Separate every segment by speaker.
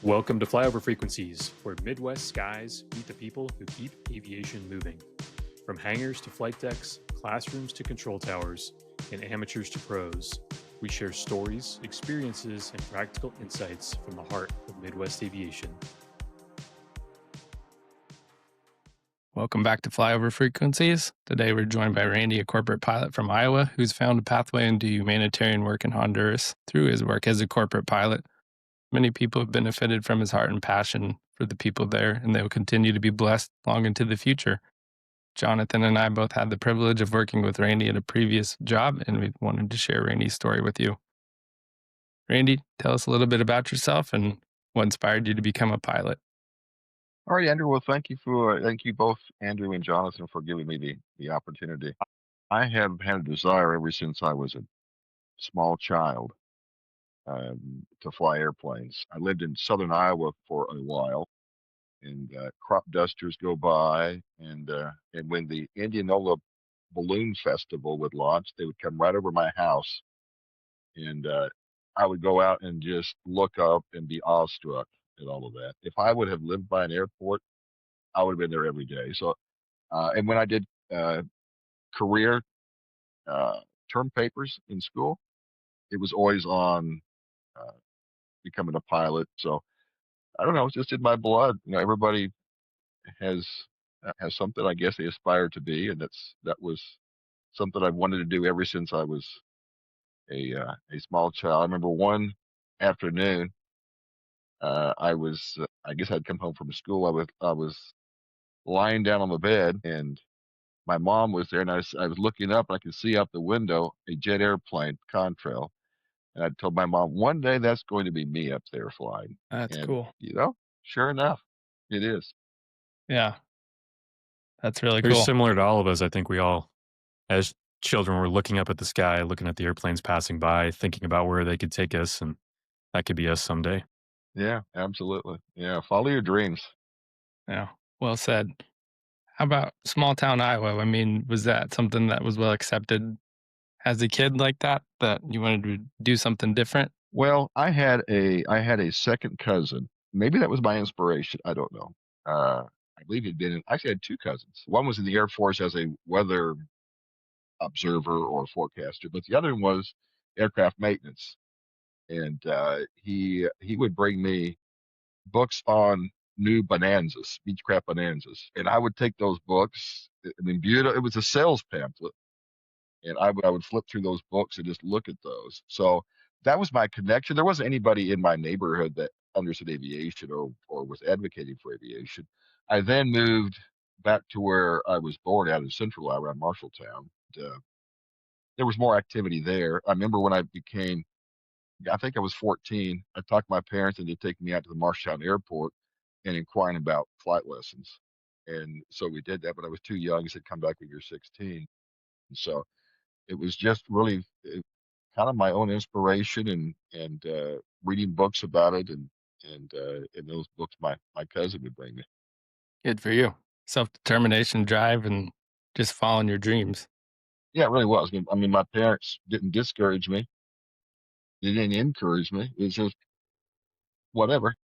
Speaker 1: Welcome to Flyover Frequencies, where Midwest skies meet the people who keep aviation moving. From hangars to flight decks, classrooms to control towers, and amateurs to pros, we share stories, experiences, and practical insights from the heart of Midwest aviation.
Speaker 2: Welcome back to Flyover Frequencies. Today we're joined by Randy, a corporate pilot from Iowa, who's found a pathway into humanitarian work in Honduras through his work as a corporate pilot. Many people have benefited from his heart and passion for the people there, and they will continue to be blessed long into the future. Jonathan and I both had the privilege of working with Randy at a previous job, and we wanted to share Randy's story with you. Randy, tell us a little bit about yourself and what inspired you to become a pilot.
Speaker 3: All right, Andrew. Well, thank you both, Andrew and Jonathan, for giving me the opportunity. I have had a desire ever since I was a small child to fly airplanes. I lived in southern Iowa for a while, and crop dusters go by, and when the Indianola Balloon Festival would launch, they would come right over my house, and I would go out and just look up and be awestruck at all of that. If I would have lived by an airport, I would have been there every day. So and when I did career term papers in school, it was always on uh, becoming a pilot. So I don't know, it's just in my blood. Everybody has has something I guess they aspire to be, and that was something I've wanted to do ever since I was a small child. I remember one afternoon, I guess I'd come home from school. I was lying down on the bed, and my mom was there, and I was looking up, and I could see out the window a jet airplane, contrail. And I told my mom, one day that's going to be me up there flying.
Speaker 2: That's
Speaker 3: And,
Speaker 2: cool.
Speaker 3: sure enough, it is.
Speaker 2: Yeah, that's really
Speaker 1: Very
Speaker 2: cool.
Speaker 1: similar to all of us. I think we all, as children, were looking up at the sky, looking at the airplanes passing by, thinking about where they could take us, and that could be us someday.
Speaker 3: Yeah, absolutely. Yeah, follow your dreams.
Speaker 2: Yeah, well said. How about small town Iowa? I mean, was that something that was well accepted as a kid like that, that you wanted to do something different?
Speaker 3: Well, I had a second cousin. Maybe that was my inspiration. I don't know. I believe he'd been in, actually I had two cousins. One was in the Air Force as a weather observer or forecaster, but the other one was aircraft maintenance. And he would bring me books on new bonanzas, Beechcraft bonanzas, and I would take those books. I mean, beautiful. It was a sales pamphlet, and I would flip through those books and just look at those. So that was my connection. There wasn't anybody in my neighborhood that understood aviation or was advocating for aviation. I then moved back to where I was born, out in Central Iowa, around Marshalltown. There was more activity there. I remember when I think I was 14. I talked to my parents and they'd take me out to the Marshalltown airport and inquiring about flight lessons. And so we did that, but I was too young. He said, come back when you're 16. And so it was just really kind of my own inspiration and reading books about it and those books my cousin would bring me.
Speaker 2: Good for you. Self determination, drive, and just following your dreams.
Speaker 3: Yeah, it really was. I mean, my parents didn't discourage me. They didn't encourage me. It was just whatever.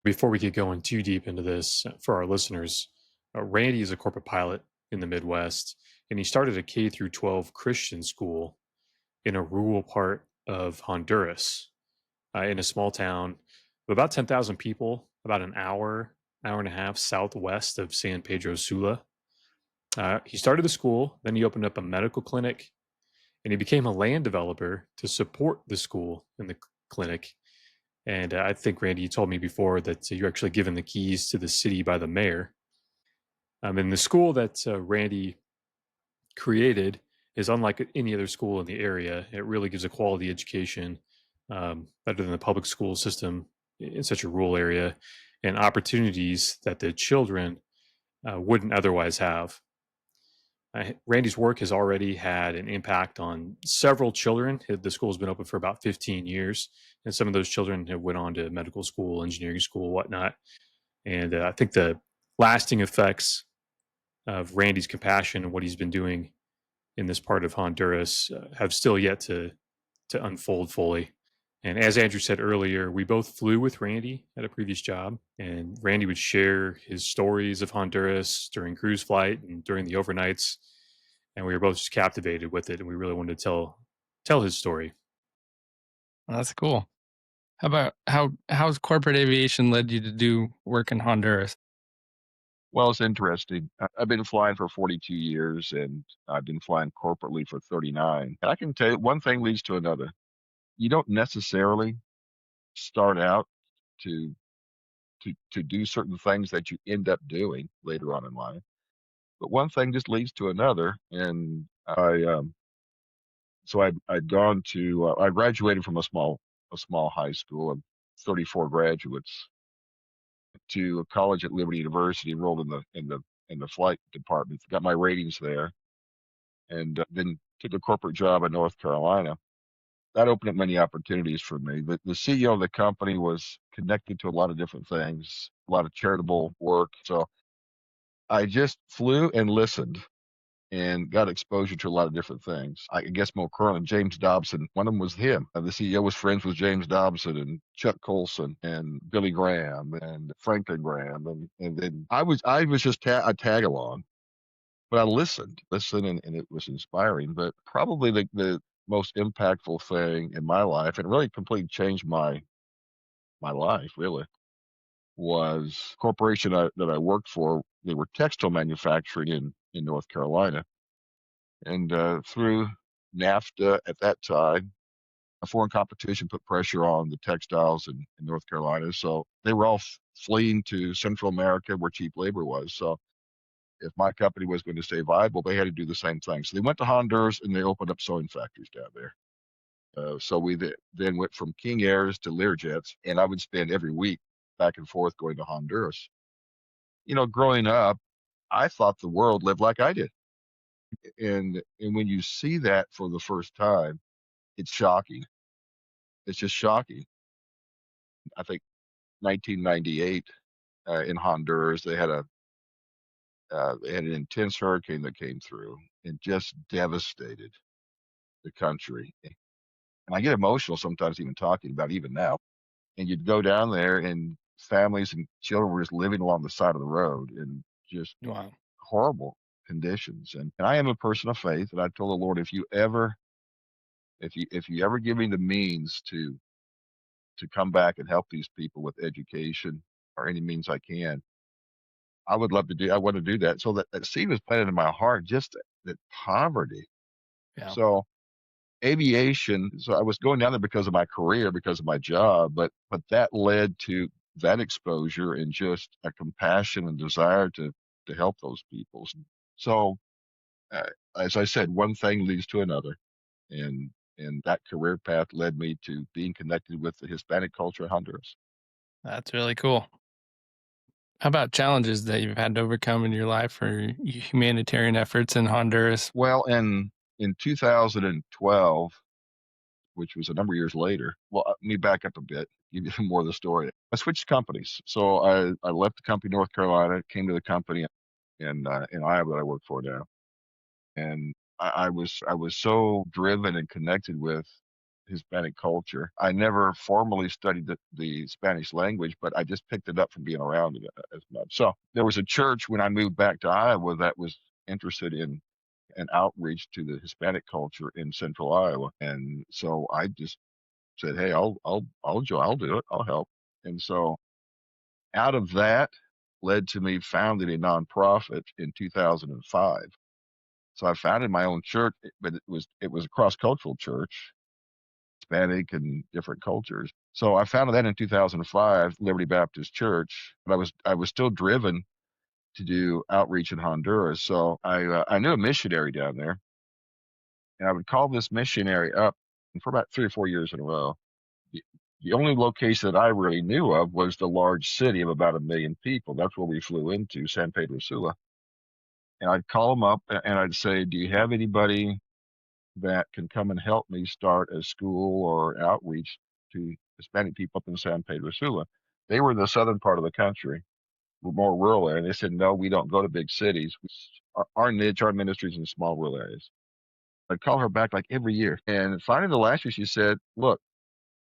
Speaker 1: Before we get going too deep into this, for our listeners, Randy is a corporate pilot in the Midwest, and he started a K through 12 Christian school in a rural part of Honduras, in a small town of about 10,000 people, about an hour and a half southwest of San Pedro Sula. He started the school, then he opened up a medical clinic, and he became a land developer to support the school and the clinic. And I think, Randy, you told me before that you're actually given the keys to the city by the mayor. And the school that Randy created is unlike any other school in the area. It really gives a quality education, better than the public school system in such a rural area, and opportunities that the children wouldn't otherwise have. Randy's work has already had an impact on several children. The school has been open for about 15 years, and some of those children have went on to medical school, engineering school, whatnot. And I think the lasting effects of Randy's compassion and what he's been doing in this part of Honduras have still yet to unfold fully. And as Andrew said earlier, we both flew with Randy at a previous job, and Randy would share his stories of Honduras during cruise flight and during the overnights, and we were both just captivated with it, and we really wanted to tell his story.
Speaker 2: That's cool. How about how's corporate aviation led you to do work in Honduras?
Speaker 3: Well, it's interesting. I've been flying for 42 years and I've been flying corporately for 39. And I can tell you one thing leads to another. You don't necessarily start out to to do certain things that you end up doing later on in life. But one thing just leads to another. And I'd gone to I graduated from a small high school of 34 graduates to a college at Liberty University, enrolled in the flight department, got my ratings there, and then took a corporate job in North Carolina. That opened up many opportunities for me. The CEO of the company was connected to a lot of different things, a lot of charitable work. So I just flew and listened and got exposure to a lot of different things. I guess more currently, James Dobson, one of them was him. The CEO was friends with James Dobson and Chuck Colson and Billy Graham and Franklin Graham. And then I was just a tag along, but I listened, and it was inspiring. But probably the most impactful thing in my life, and it really completely changed my life, really, was corporation that I worked for. They were textile manufacturing in North Carolina. And through NAFTA at that time, a foreign competition put pressure on the textiles in North Carolina. So they were all fleeing to Central America where cheap labor was. So if my company was going to stay viable, they had to do the same thing. So they went to Honduras and they opened up sewing factories down there. So we then went from King Airs to Learjets, and I would spend every week back and forth going to Honduras. You know, growing up, I thought the world lived like I did. And when you see that for the first time, it's shocking. It's just shocking. I think 1998 in Honduras, they had an intense hurricane that came through and just devastated the country. And I get emotional sometimes even talking about it, even now. And you'd go down there, and families and children were just living along the side of the road in just
Speaker 2: Wow.
Speaker 3: horrible conditions. And I am a person of faith, and I told the Lord, if you ever give me the means to come back and help these people with education or any means I can, I want to do that. So that seed was planted in my heart, just that poverty.
Speaker 2: Yeah.
Speaker 3: So aviation, so I was going down there because of my career, because of my job, but that led to that exposure and just a compassion and desire to help those people. So uh, as I said, one thing leads to another, and and that career path led me to being connected with the Hispanic culture in Honduras.
Speaker 2: That's really cool. How about challenges that you've had to overcome in your life or humanitarian efforts in Honduras?
Speaker 3: Well, in 2012, which was a number of years later. Well, let me back up a bit, give you more of the story. I switched companies. So I left the company in North Carolina, came to the company in Iowa that I work for now. And I was so driven and connected with Hispanic culture. I never formally studied the Spanish language, but I just picked it up from being around it as much. So there was a church when I moved back to Iowa that was interested in an outreach to the Hispanic culture in central Iowa. And so I just said, "Hey, I'll do it. I'll help." And so out of that led to me founding a nonprofit in 2005. So I founded my own church, but it was a cross-cultural church, Hispanic and different cultures. So I founded that in 2005, Liberty Baptist Church. But I was still driven to do outreach in Honduras. So I knew a missionary down there, and I would call this missionary up for about 3 or 4 years in a row. The, the only location that I really knew of was the large city of about 1 million people. That's where we flew into, San Pedro Sula. And I'd call them up and I'd say, "Do you have anybody that can come and help me start a school or outreach to Hispanic people up in San Pedro Sula?" They were in the southern part of the country, more rural area. And they said, "No, we don't go to big cities. Our niche, our ministry is in small rural areas." I'd call her back like every year. And finally, the last year, she said, "Look,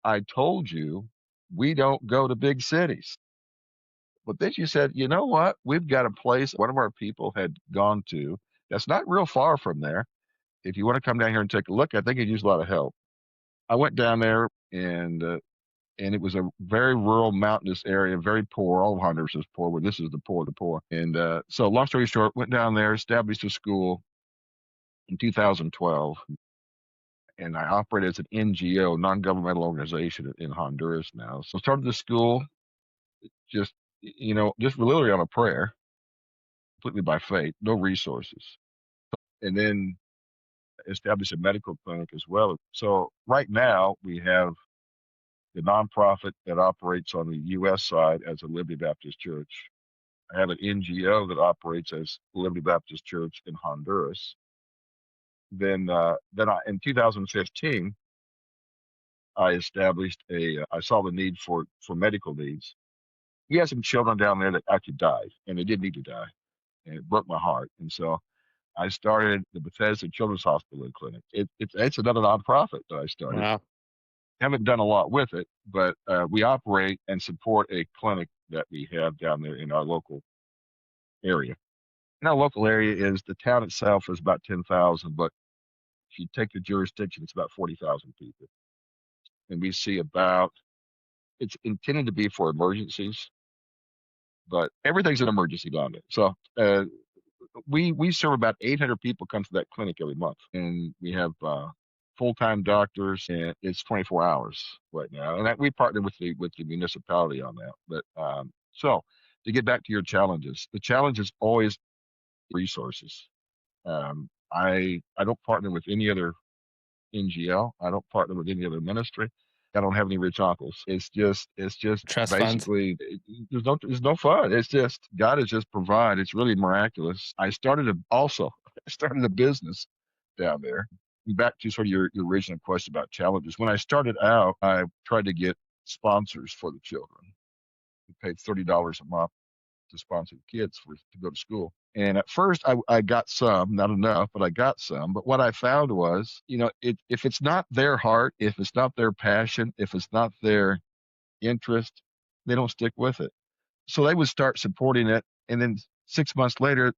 Speaker 3: I told you we don't go to big cities. But then she said, you know what? We've got a place one of our people had gone to that's not real far from there. If you want to come down here and take a look, I think it'd use a lot of help. I went down there and it was a very rural mountainous area, very poor. All of Honduras is poor, but this is the poor of the poor. And so, long story short, went down there, established a school in 2012, and I operate as an NGO, non-governmental organization in Honduras now. So, started the school just just literally on a prayer, completely by faith, no resources, and then established a medical clinic as well. So, right now we have the nonprofit that operates on the U.S. side as a Liberty Baptist Church. I have an NGO that operates as Liberty Baptist Church in Honduras. In 2015, I established I saw the need for medical needs. We had some children down there that actually died, and they didn't need to die, and it broke my heart. And so I started the Bethesda Children's Hospital and Clinic. It's another nonprofit that I started.
Speaker 1: Wow.
Speaker 3: Haven't done a lot with it, but we operate and support a clinic that we have down there in our local area. And our local area is the town itself is about 10,000, but if you take the jurisdiction, it's about 40,000 people. And we see it's intended to be for emergencies, but everything's an emergency down there. So we serve about 800 people come to that clinic every month, and we have full-time doctors, and it's 24 hours right now. And we partner with the municipality on that. But so to get back to your challenges, the challenge is always resources. I don't partner with any other NGL. I don't partner with any other ministry. I don't have any rich uncles. It's just
Speaker 2: Trust funds.
Speaker 3: basically there's no fun. It's just God has just provided. It's really miraculous. I started a business down there. Back to sort of your original question about challenges. When I started out, I tried to get sponsors for the children. We paid $30 a month to sponsor kids to go to school. And at first, I got some, not enough, but I got some. But what I found was, if it's not their heart, if it's not their passion, if it's not their interest, they don't stick with it. So they would start supporting it, and then 6 months later,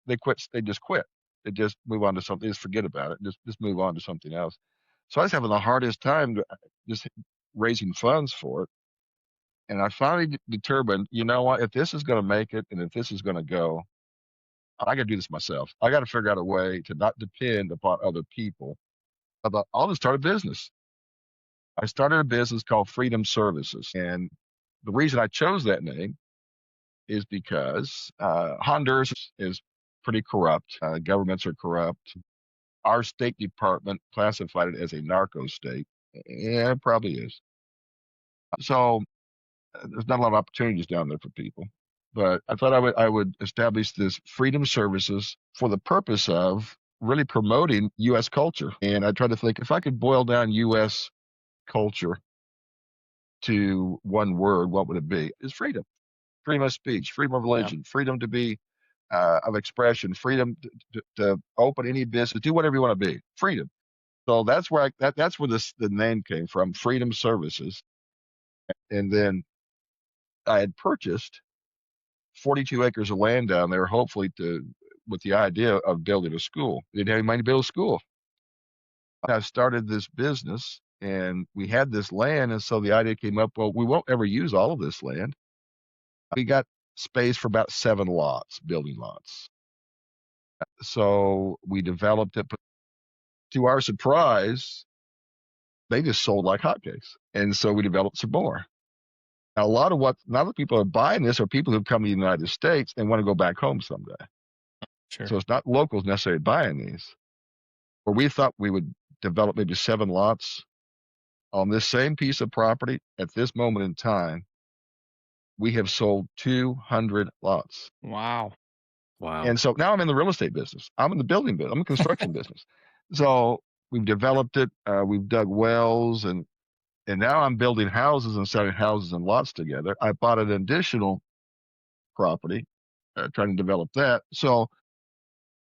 Speaker 3: they quit. They just quit. They just move on to something. They just forget about it. Just move on to something else. So I was having the hardest time just raising funds for it. And I finally determined, you know what, if this is going to make it and if this is going to go, I got to do this myself. I got to figure out a way to not depend upon other people. I'll just start a business. I started a business called Freedom Services. And the reason I chose that name is because Honduras is pretty corrupt. Governments are corrupt. Our State Department classified it as a narco state. Yeah, it probably is. So there's not a lot of opportunities down there for people. But I thought I would establish this Freedom Services for the purpose of really promoting U.S. culture. And I tried to think if I could boil down U.S. culture to one word, what would it be? Is freedom. Freedom of speech, freedom of
Speaker 1: Yeah.
Speaker 3: religion, freedom to be of expression, freedom to open any business, do whatever you want to be. Freedom. So that's where that's where the name came from, Freedom Services. And then I had purchased 42 acres of land down there, hopefully with the idea of building a school. We didn't have any money to build a school. I started this business and we had this land. And so the idea came up, well, we won't ever use all of this land. We got space for about 7 lots, building lots. So we developed it. But to our surprise, they just sold like hotcakes. And so we developed some more. Now, a lot of people are buying this are people who've come to the United States and want to go back home someday.
Speaker 2: Sure.
Speaker 3: So it's not locals necessarily buying these. Where we thought we would develop maybe 7 lots on this same piece of property at this moment in time, we have sold 200 lots.
Speaker 2: Wow.
Speaker 1: Wow.
Speaker 3: And so now I'm in the real estate business. I'm in the building business. I'm in the construction business. So we've developed it. We've dug wells and now I'm building houses and selling houses and lots together. I bought an additional property, trying to develop that. So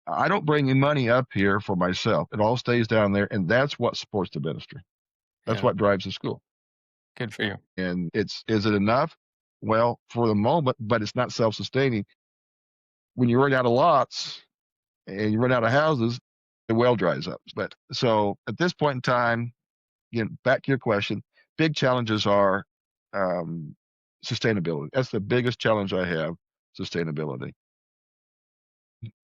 Speaker 3: I don't bring any money up here for myself. It all stays down there, and that's what supports the ministry. That's
Speaker 2: Yeah.
Speaker 3: what drives the school.
Speaker 2: Good for you.
Speaker 3: And is it enough? Well, for the moment, but it's not self-sustaining. When you run out of lots and you run out of houses, the well dries up. But so at this point in time, again, back to your question, big challenges are um, sustainability. That's the biggest challenge I have, sustainability.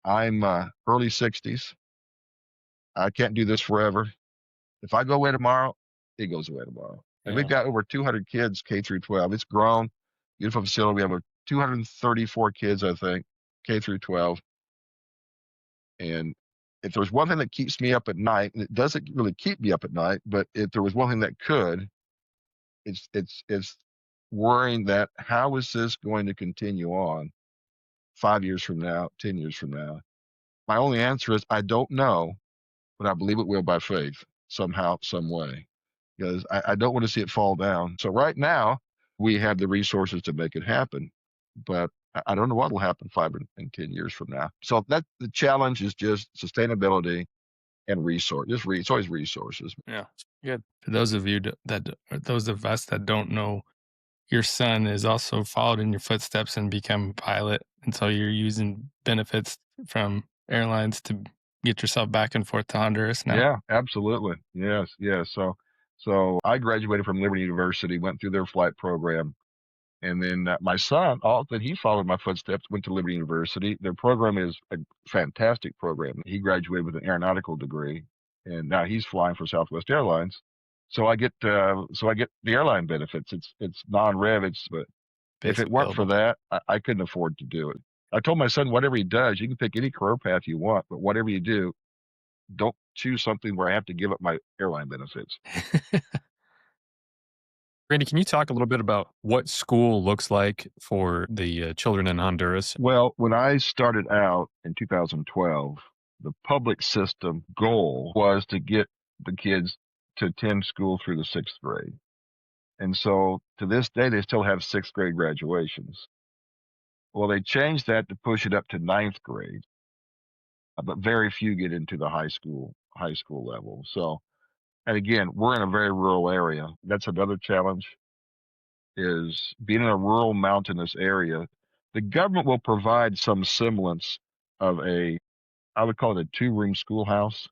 Speaker 3: I'm early 60s. I can't do this forever. If I go away tomorrow, it goes away tomorrow. And we've
Speaker 1: Yeah.
Speaker 3: got over 200 kids K through 12. It's grown, beautiful facility. We have over 234 kids, I think, K through 12. And if there's one thing that keeps me up at night, and it doesn't really keep me up at night, but if there was one thing that could, it's worrying that how is this going to continue on 5 years from now, 10 years from now? My only answer is I don't know, but I believe it will by faith somehow, some way, because I don't want to see it fall down. So right now we have the resources to make it happen, but I don't know what will happen 5 and 10 years from now. So that the challenge is just sustainability and resource. It's always resources.
Speaker 2: Yeah. Good. For those of you or those of us that don't know, your son is also followed in your footsteps and become a pilot. And so you're using benefits from airlines to get yourself back and forth to Honduras now.
Speaker 3: Yeah, absolutely. Yes, yes. So I graduated from Liberty University, went through their flight program, and then my son, all that he followed my footsteps, went to Liberty University. Their program is a fantastic program. He graduated with an aeronautical degree, and now he's flying for Southwest Airlines. So I get the airline benefits. It's non-rev. But if
Speaker 2: Pays
Speaker 3: it weren't for
Speaker 2: available.
Speaker 3: that, I couldn't afford to do it. I told my son, whatever he does, you can pick any career path you want, but whatever you do, don't choose something where I have to give up my airline benefits.
Speaker 1: Randy, can you talk a little bit about what school looks like for the children in Honduras?
Speaker 3: Well, when I started out in 2012, the public system goal was to get the kids to attend school through the sixth grade. And so to this day, they still have sixth grade graduations. Well, they changed that to push it up to ninth grade, but very few get into the high school level. So, and again, we're in a very rural area. That's another challenge is being in a rural mountainous area. The government will provide some semblance of I would call it a two-room schoolhouse.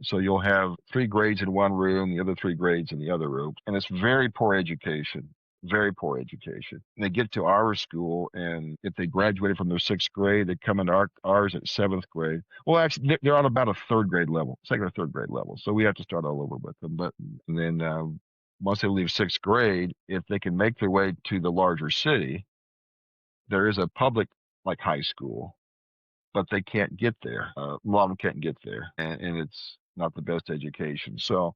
Speaker 3: So you'll have three grades in one room, the other three grades in the other room. And it's very poor education, very poor education. And they get to our school, and if they graduated from their sixth grade, they come into ours at seventh grade. Well, actually, they're on about a third grade level, second or third grade level. So we have to start all over with them. But and then once they leave sixth grade, if they can make their way to the larger city, there is a public like high school, but they can't get there. A lot of them can't get there, and it's not the best education. So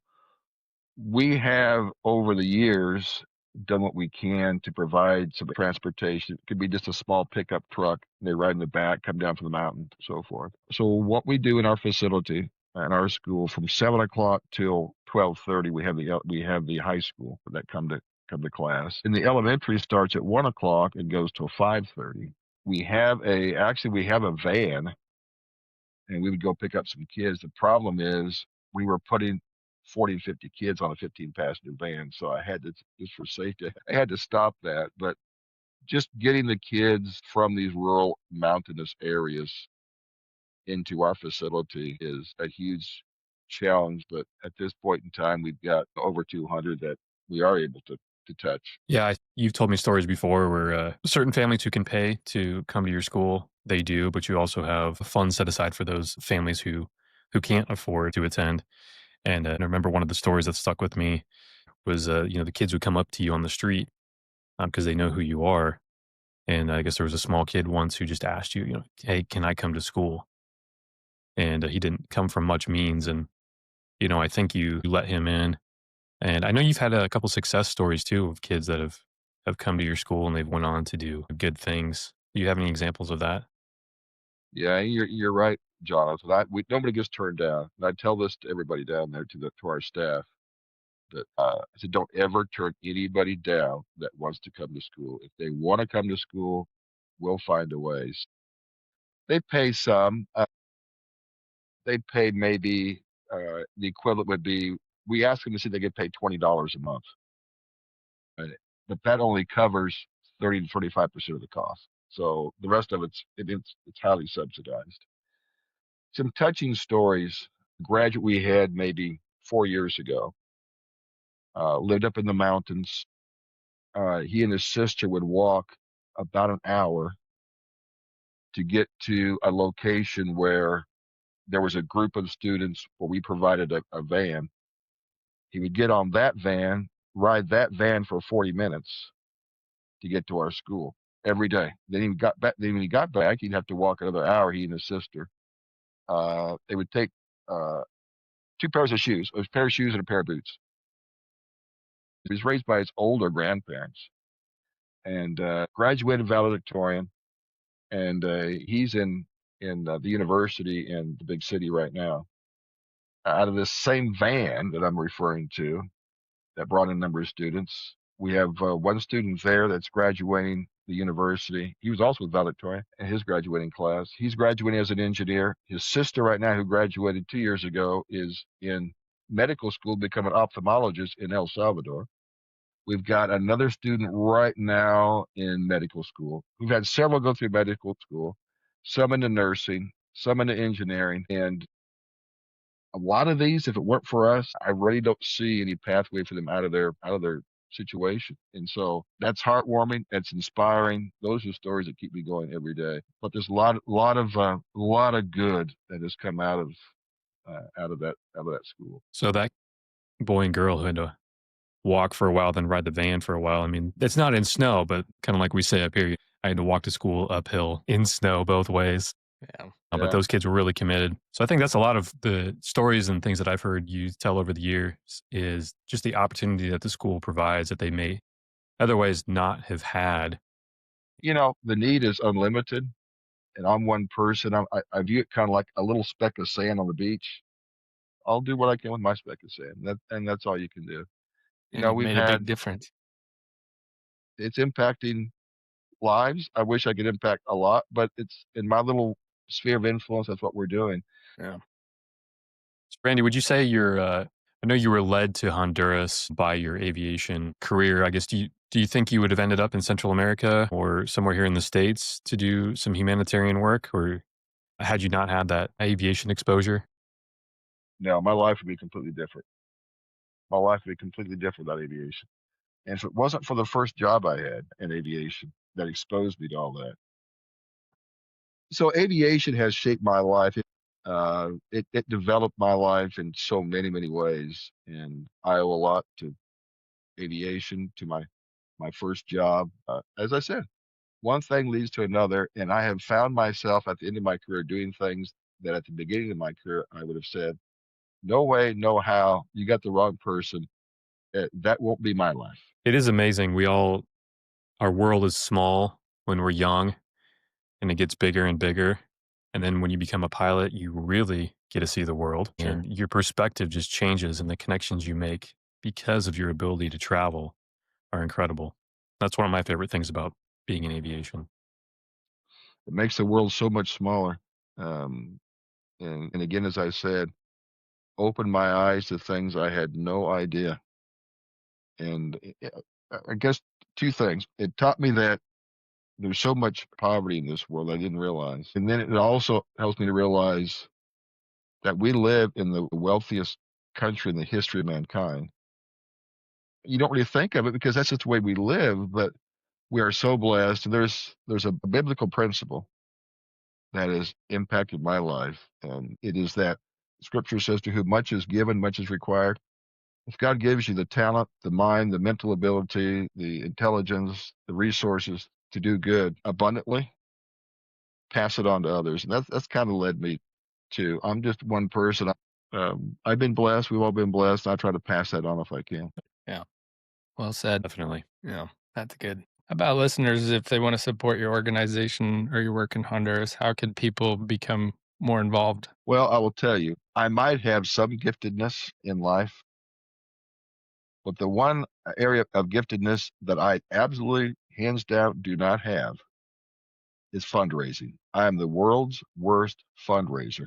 Speaker 3: we have over the years done what we can to provide some transportation. It could be just a small pickup truck. They ride in the back, come down from the mountain, so forth. So what we do in our facility at our school from 7 o'clock till 12:30, we have the high school that come to class. And the elementary starts at 1 o'clock and goes till 5:30. We have a van, and we would go pick up some kids. The problem is we were putting 40 to 50 kids on a 15-passenger van, so I had to, just for safety, I had to stop that. But just getting the kids from these rural mountainous areas into our facility is a huge challenge. But at this point in time, we've got over 200 that we are able to touch.
Speaker 1: Yeah, you've told me stories before where certain families who can pay to come to your school, they do, but you also have funds set aside for those families who can't afford to attend. And I remember one of the stories that stuck with me was the kids would come up to you on the street because they know who you are. And I guess there was a small kid once who just asked you, hey, can I come to school? And he didn't come from much means, and I think you let him in. And I know you've had a couple success stories too of kids that have come to your school and they've went on to do good things. Do you have any examples of that?
Speaker 3: Yeah, you're right, Jonathan. Nobody gets turned down, and I tell this to everybody down there, to our staff, that I said, don't ever turn anybody down that wants to come to school. If they want to come to school, we'll find a way. They pay some. They pay maybe the equivalent would be, we ask them to see if they get paid $20 a month. but that only covers 30 to 35% of the cost. So the rest of it's highly subsidized. Some touching stories. A graduate we had maybe 4 years ago lived up in the mountains. He and his sister would walk about an hour to get to a location where there was a group of students where we provided a van. He would get on that van, ride that van for 40 minutes to get to our school every day. Then he got back. Then when he got back, he'd have to walk another hour. He and his sister. They would take two pairs of shoes, a pair of shoes and a pair of boots. He was raised by his older grandparents and graduated valedictorian. And he's in the university in the big city right now. Out of this same van that I'm referring to, that brought in a number of students. We have one student there that's graduating the university. He was also a valedictorian in his graduating class. He's graduating as an engineer. His sister right now, who graduated 2 years ago, is in medical school, becoming an ophthalmologist in El Salvador. We've got another student right now in medical school. We've had several go through medical school, some into nursing, some into engineering, and a lot of these, if it weren't for us, I really don't see any pathway for them out of their situation. And so that's heartwarming. That's inspiring. Those are stories that keep me going every day. But there's a lot of good that has come out of that school.
Speaker 1: So that boy and girl who had to walk for a while, then ride the van for a while. I mean, it's not in snow, but kind of like we say up here, I had to walk to school uphill in snow both ways.
Speaker 2: Yeah.
Speaker 1: But
Speaker 3: Yeah.
Speaker 1: those kids were really committed. So I think that's a lot of the stories and things that I've heard you tell over the years is just the opportunity that the school provides that they may otherwise not have had.
Speaker 3: The need is unlimited. And I'm one person. I view it kind of like a little speck of sand on the beach. I'll do what I can with my speck of sand. And that's all you can do.
Speaker 2: And you've
Speaker 3: We've
Speaker 2: made a big
Speaker 3: had
Speaker 2: difference.
Speaker 3: it's impacting lives. I wish I could impact a lot, but it's in my little sphere of influence. That's what we're doing.
Speaker 2: Yeah.
Speaker 1: So Randy, would you say I know you were led to Honduras by your aviation career. I guess do you think you would have ended up in Central America or somewhere here in the States to do some humanitarian work, or had you not had that aviation exposure?
Speaker 3: No, my life would be completely different. My life would be completely different without aviation. And if it wasn't for the first job I had in aviation that exposed me to all that. So aviation has shaped my life. It developed my life in so many, many ways. And I owe a lot to aviation, to my first job. As I said, one thing leads to another, and I have found myself at the end of my career doing things that at the beginning of my career I would have said, "No way, no how. You got the wrong person. That won't be my life."
Speaker 1: It is amazing. Our world is small when we're young and it gets bigger and bigger. And then when you become a pilot, you really get to see the world
Speaker 2: Sure.
Speaker 1: and your perspective just changes and the connections you make because of your ability to travel are incredible. That's one of my favorite things about being in aviation.
Speaker 3: It makes the world so much smaller. Um, and again, as I said, opened my eyes to things I had no idea. And I guess two things. It taught me that there's so much poverty in this world I didn't realize. And then it also helps me to realize that we live in the wealthiest country in the history of mankind. You don't really think of it because that's just the way we live, but we are so blessed. And there's a biblical principle that has impacted my life, and it is that Scripture says, "To whom much is given, much is required." If God gives you the talent, the mind, the mental ability, the intelligence, the resources to do good abundantly, pass it on to others. And that's kind of led me to. I'm just one person. I've been blessed. We've all been blessed. I try to pass that on if I can.
Speaker 2: Yeah. Well said.
Speaker 1: Definitely.
Speaker 2: Yeah. That's good. How about listeners, if they want to support your organization or your work in Honduras, how could people become more involved?
Speaker 3: Well, I will tell you, I might have some giftedness in life, but the one area of giftedness that I absolutely, hands down, do not have is fundraising. I am the world's worst fundraiser.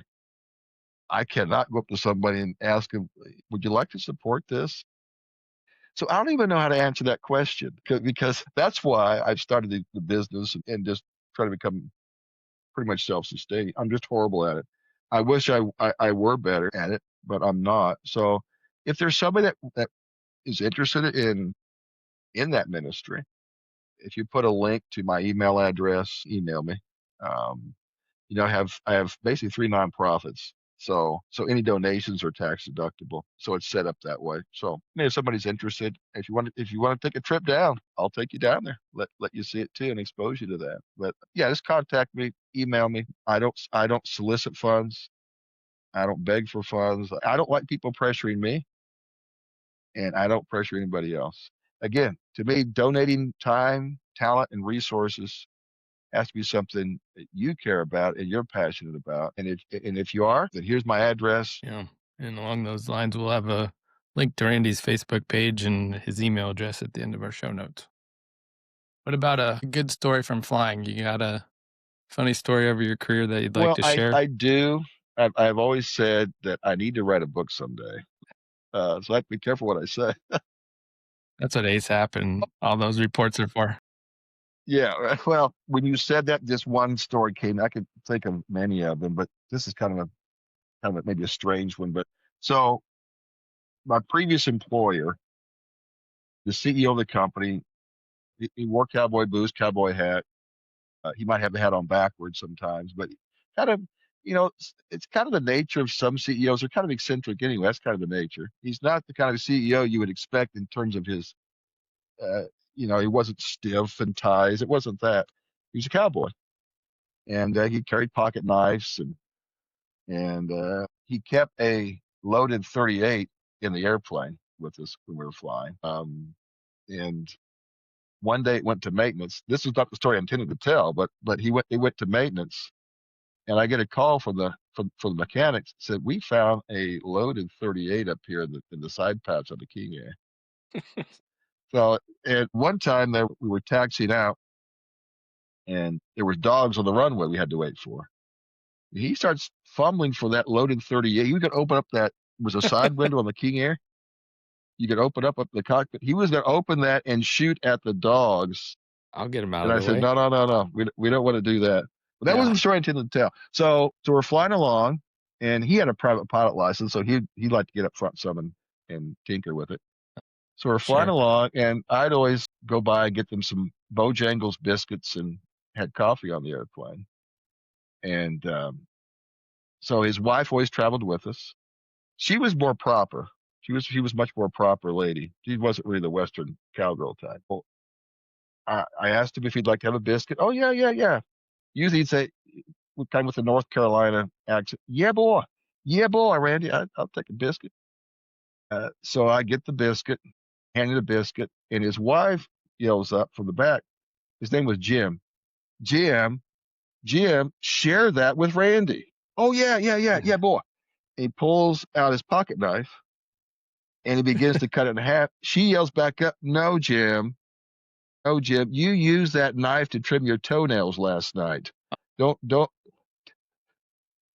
Speaker 3: I cannot go up to somebody and ask them, "Would you like to support this?" So I don't even know how to answer that question because that's why I've started the business and just try to become pretty much self-sustaining. I'm just horrible at it. I wish I were better at it, but I'm not. So if there's somebody that is interested in that ministry, if you put a link to my email address, email me. Um, I have basically three nonprofits. So any donations are tax deductible. So it's set up that way. So if somebody's interested, if you want to take a trip down, I'll take you down there. Let you see it too and expose you to that. But yeah, just contact me, email me. I don't solicit funds. I don't beg for funds. I don't like people pressuring me, and I don't pressure anybody else. Again, to me, donating time, talent, and resources has to be something that you care about and you're passionate about. And if you are, then here's my address.
Speaker 2: Yeah. And along those lines, we'll have a link to Randy's Facebook page and his email address at the end of our show notes. What about a good story from flying? You got a funny story over your career that you'd like
Speaker 3: Well,
Speaker 2: to
Speaker 3: I
Speaker 2: share?
Speaker 3: I do. I've always said that I need to write a book someday. So I have to be careful what I say.
Speaker 2: That's what ASAP and all those reports are for.
Speaker 3: Yeah. Well, when you said that, just one story came. I could think of many of them, but this is kind of maybe a strange one. But so my previous employer, the CEO of the company, he wore cowboy boots, cowboy hat. He might have the hat on backwards sometimes, but kind of, it's kind of the nature of some CEOs. They're kind of eccentric anyway. That's kind of the nature. He's not the kind of CEO you would expect in terms of his, uh, he wasn't stiff and ties. It wasn't that. He was a cowboy, and he carried pocket knives, and he kept a loaded 38 in the airplane with us when we were flying. And one day it went to maintenance. This is not the story I intended to tell, but he went to maintenance, and I get a call from the mechanics said we found a loaded 38 up here in the side pouch of the King Air. So at one time there we were taxiing out, and there were dogs on the runway we had to wait for. He starts fumbling for that loaded 38. You could open up that was a side window on the King Air. You could open up the cockpit. He was going to open that and shoot at the dogs.
Speaker 2: I'll get him out
Speaker 3: And
Speaker 2: of
Speaker 3: I
Speaker 2: the
Speaker 3: said,
Speaker 2: way.
Speaker 3: no, no, no, no. We don't want to do that. But that wasn't
Speaker 2: Yeah,
Speaker 3: the story I intended to tell. So we're flying along, and he had a private pilot license, so he'd like to get up front some and tinker with it. So we're flying
Speaker 2: sure.
Speaker 3: along, and I'd always go by and get them some Bojangles biscuits and had coffee on the airplane. And so his wife always traveled with us. She was more proper. She was much more proper lady. She wasn't really the Western cowgirl type. Well, I asked him if he'd like to have a biscuit. Oh yeah, yeah, yeah. Usually he'd say, kind of with the North Carolina accent, yeah boy, Randy, I'll take a biscuit. So I get the biscuit, handed a biscuit, and his wife yells up from the back. His name was Jim. Jim, Jim, share that with Randy. Oh yeah, yeah, yeah, yeah, boy. He pulls out his pocket knife and he begins to cut it in half. She yells back up, "No, Jim. No, Jim. You used that knife to trim your toenails last night. Don't."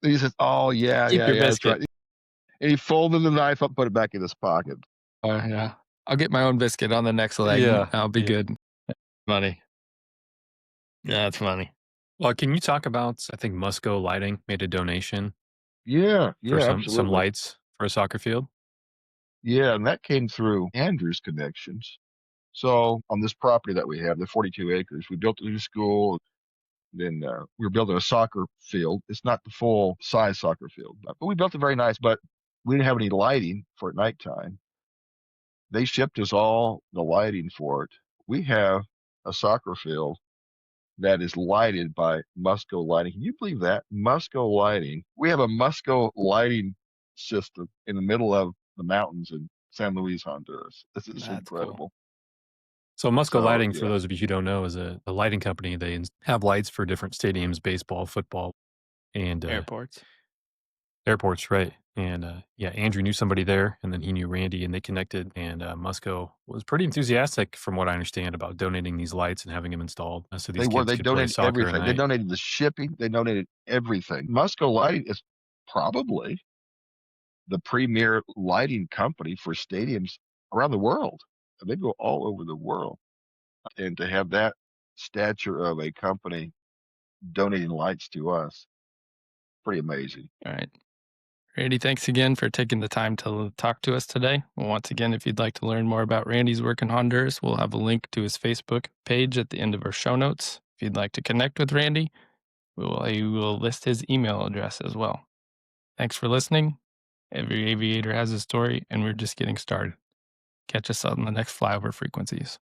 Speaker 3: He says, "Oh, yeah,
Speaker 2: Keep
Speaker 3: yeah,
Speaker 2: your
Speaker 3: yeah, that's
Speaker 2: biscuit.
Speaker 3: right." And he folded the knife up, put it back in his pocket.
Speaker 2: Yeah. I'll get my own biscuit on the next leg.
Speaker 1: Yeah,
Speaker 2: I'll be
Speaker 1: yeah.
Speaker 2: good. Funny. Yeah, that's funny.
Speaker 1: Well, can you talk about, I think Musco Lighting made a donation
Speaker 3: Yeah,
Speaker 1: for
Speaker 3: yeah,
Speaker 1: some
Speaker 3: absolutely.
Speaker 1: lights for a soccer field?
Speaker 3: Yeah, and that came through Andrew's connections. So on this property that we have, the 42 acres, we built a new school. Then we were building a soccer field. It's not the full size soccer field, but we built it very nice. But we didn't have any lighting for at nighttime. They shipped us all the lighting for it. We have a soccer field that is lighted by Musco Lighting. Can you believe that? Musco Lighting. We have a Musco lighting system in the middle of the mountains in San Luis, Honduras. This is
Speaker 2: That's cool.
Speaker 3: incredible.
Speaker 1: So Musco
Speaker 3: So
Speaker 1: Lighting, for
Speaker 3: yeah,
Speaker 1: those of you who don't know, is a lighting company. They have lights for different stadiums, baseball, football, and
Speaker 2: Airports.
Speaker 1: airports, right? And yeah, Andrew knew somebody there, and then he knew Randy, and they connected. And Musco was pretty enthusiastic, from what I understand, about donating these lights and having them installed, so
Speaker 3: they
Speaker 1: these
Speaker 3: were.
Speaker 1: kids
Speaker 3: They
Speaker 1: could play
Speaker 3: donated
Speaker 1: soccer at
Speaker 3: everything. They
Speaker 1: night.
Speaker 3: donated the shipping. They donated everything. Musco Lighting is probably the premier lighting company for stadiums around the world. They go all over the world, and to have that stature of a company donating lights to us, pretty amazing.
Speaker 2: All right. Randy, thanks again for taking the time to talk to us today. Well, once again, if you'd like to learn more about Randy's work in Honduras, we'll have a link to his Facebook page at the end of our show notes. If you'd like to connect with Randy, we will list his email address as well. Thanks for listening. Every aviator has a story, and we're just getting started. Catch us on the next Flyover Frequencies.